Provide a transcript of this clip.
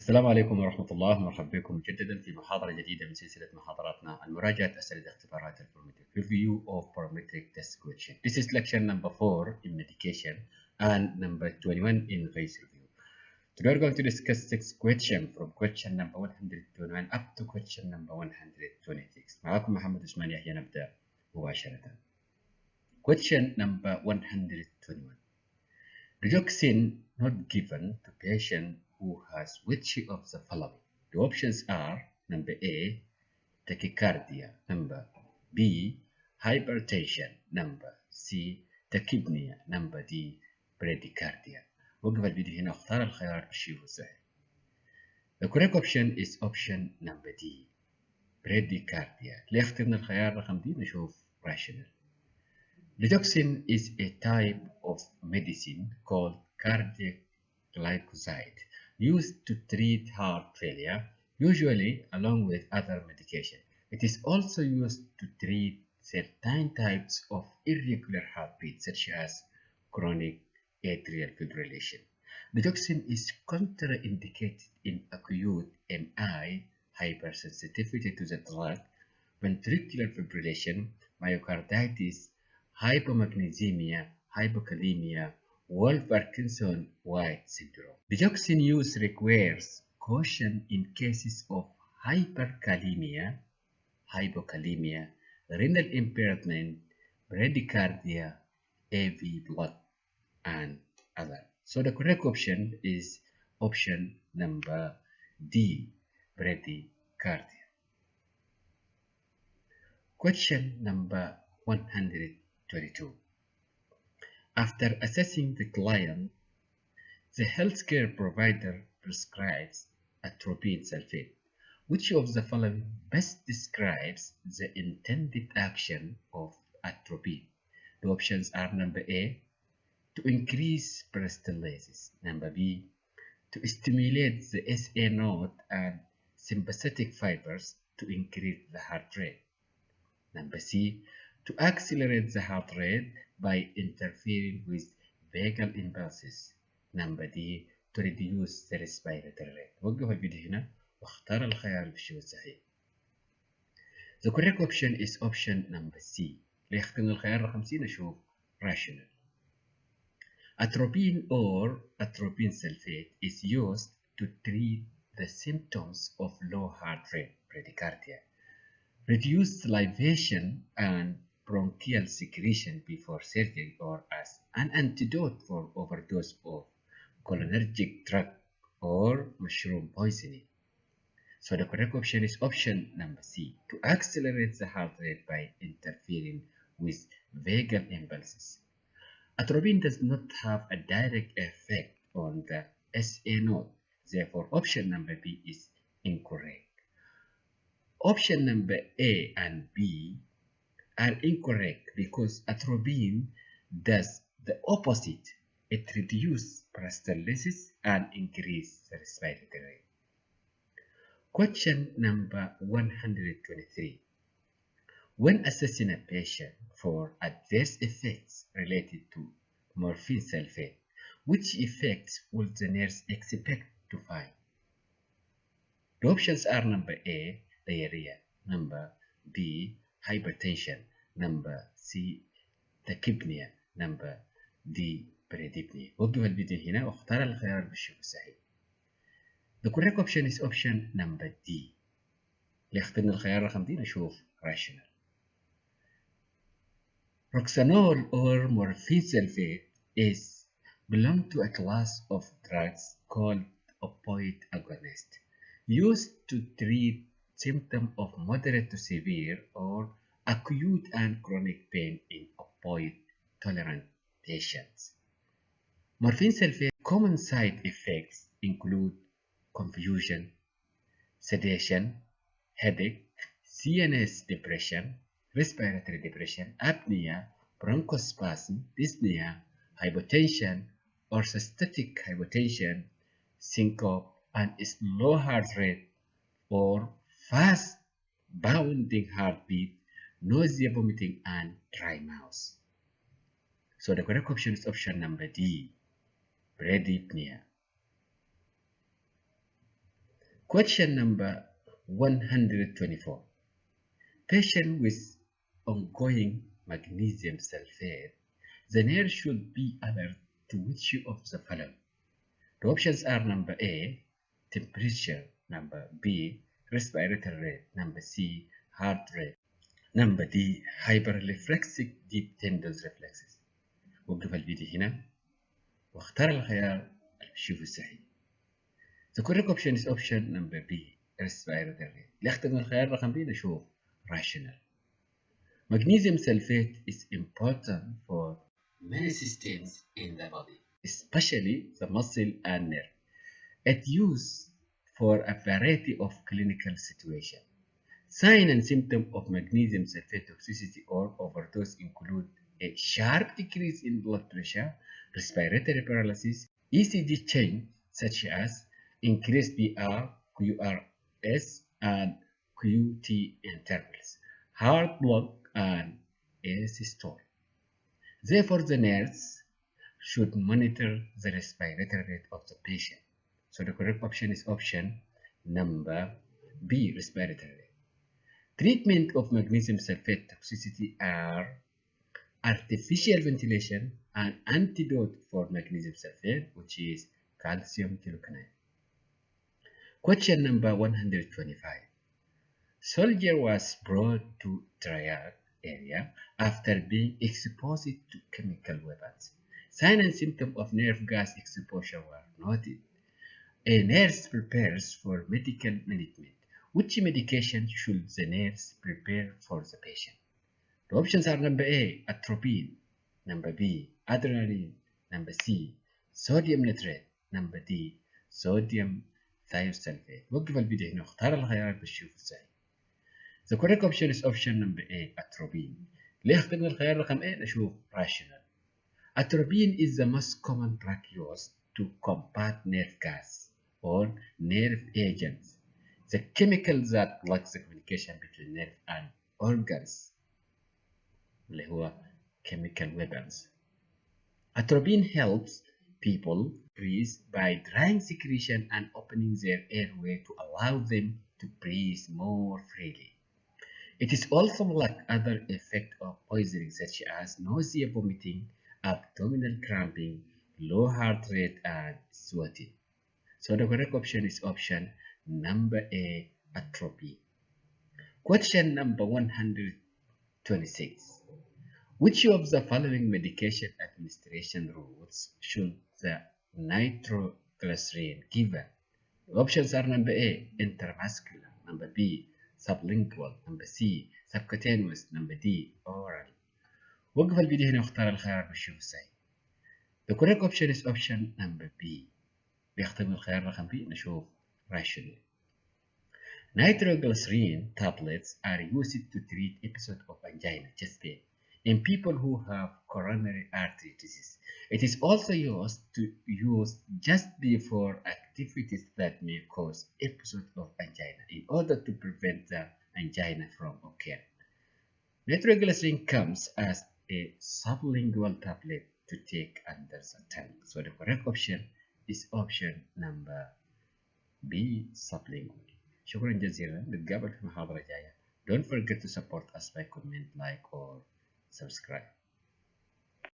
السلام عليكم ورحمة الله، مرحبا بكم مجددا في محاضرة جديدة من سلسلة محاضراتنا المراجعة أسئلة اختبارات البرومترك. Review of Barometric Test Question. This is lecture number 4 in medication and number 21 in Ghaith review. Today we're going to discuss 6 questions from question number 121 up to question number 126. معكم محمد عثمان يحيى. نبدأ مباشرة. Question number 121. Regoxin not given to patient who has which of the following? The options are number A, tachycardia, number B, hypertension, number C, tachypnea, number D, bradycardia. وقف الفيديو هنا واختار الخيار بالشيء الصحيح. The correct option is option number D, bradycardia. ليه اخترنا الخيار رقم D؟ نشوف rational. Regoxin is a type of medicine called cardiac glycoside used to treat heart failure, usually along with other medication. It is also used to treat certain types of irregular heartbeat, such as chronic atrial fibrillation. Regoxin is contraindicated in acute MI, hypersensitivity to the drug, ventricular fibrillation, myocarditis, hypomagnesemia, hypokalemia, Wolff-Parkinson-White syndrome. Regoxin use requires caution in cases of hyperkalemia, hypokalemia, renal impairment, bradycardia, AV blood, and other. So the correct option is option number D, bradycardia. Question number 122. After assessing the client, the healthcare provider prescribes atropine sulfate. Which of the following best describes the intended action of atropine? The options are number A, to increase peristalsis, number B, to stimulate the SA node and sympathetic fibers to increase the heart rate, number C, to accelerate the heart rate by interfering with vagal impulses, number D, to reduce the respiratory rate. وقف الفيديو هنا واختار الخيار بالشيء الصحيح. The correct option is option number C. ليه اخترنا الخيار رقم C؟ نشوف rational. Atropine or atropine sulfate is used to treat the symptoms of low heart rate, bradycardia, reduce salivation and bronchial secretion before surgery, or as an antidote for overdose of cholinergic drug or mushroom poisoning. So the correct option is option number C, to accelerate the heart rate by interfering with vagal impulses. Atropine does not have a direct effect on the SA node, therefore option number B is incorrect. Option number A and B are incorrect because atropine does the opposite. It reduces peristalsis and increases the respiratory rate. Question number 123. When assessing a patient for adverse effects related to morphine sulfate, which effects would the nurse expect to find? The options are number A, diarrhea, number B, hypertension, number C, tachypnea, number D, bradypnea. وقف الفيديو هنا واختار الخيار بالشيء الصحيح. The correct option is option number D. اللي اخترنا الخيار رقم D نشوف rational. Roxanol or morphine sulfate is belong to a class of drugs called opioid agonist, used to treat symptoms of moderate to severe or acute and chronic pain in opioid-tolerant patients. Morphine sulfate common side effects include confusion, sedation, headache, CNS depression, respiratory depression, apnea, bronchospasm, dyspnea, hypotension, orthostatic hypotension, syncope, and slow heart rate or fast bounding heartbeat, nausea, vomiting, and dry mouth. So the correct option is option number D, bradypnea. Question number 124. Patient with ongoing magnesium sulfate, the nurse should be alert to which of the following? The options are number A, temperature, number B, respiratory rate, number C, heart rate, number D, hyperreflexic deep tendons reflexes. وقف الفيديو هنا واختار الخيار اللي بتشوفه الصحيح. The correct option is option number B, respiratory rate. اللي اختار الخيار رقم B نشوف rational. Magnesium sulfate is important for many systems in the body, especially the muscle and nerve. It's used for a variety of clinical situations. Signs and symptoms of magnesium sulfate toxicity or overdose include a sharp decrease in blood pressure, respiratory paralysis, ECG change such as increased PR, QRS, and QT intervals, heart block, and asystole. Therefore, the nurse should monitor the respiratory rate of the patient. So the correct option is option number B, respiratory rate. Treatment of magnesium sulfate toxicity are artificial ventilation and antidote for magnesium sulfate, which is calcium gluconate. Question number 125. Soldier was brought to triage area after being exposed to chemical weapons. Signs and symptoms of nerve gas exposure were noted. A nurse prepares for medical management. Which medication should the nurse prepare for the patient? The options are number A, atropine, number B, adrenaline, number C, sodium nitrate, number D, sodium thiosulfate. وقف الفيديو هنا واختار الخيارات بالشوف الصحيح. The correct option is option number A, atropine. ليه اخترنا الخيار رقم A؟ نشوف rational. Atropine is the most common drug used to combat nerve gas or nerve agents, the chemical that blocks the communication between nerve and organs, اللي هو chemical weapons. Atropine helps people breathe by drying secretion and opening their airway to allow them to breathe more freely. It is also like other effects of poisoning such as nausea, vomiting, abdominal cramping, low heart rate, and sweating. So the correct option is option number A, atropine. Question number 126. Which of the following medication administration routes should the nitroglycerin given? The options are number A, intramuscular, number B, sublingual, number C, subcutaneous, number D, oral. وقف الفيديو هنا واختار الخيار بالشوف الصحيح. The correct option is option number B. بيختار الخيار رقم B نشوف rational. Nitroglycerin tablets are used to treat episodes of angina, chest pain, in people who have coronary artery disease. It is also used just before activities that may cause episodes of angina in order to prevent the angina from occurring. Nitroglycerin comes as a sublingual tablet to take under the tongue. So the correct option is option number B, sublingual. شكرا جزيلا، نتقابل في محاضرة جاية. Don't forget to support us by comment, like or subscribe.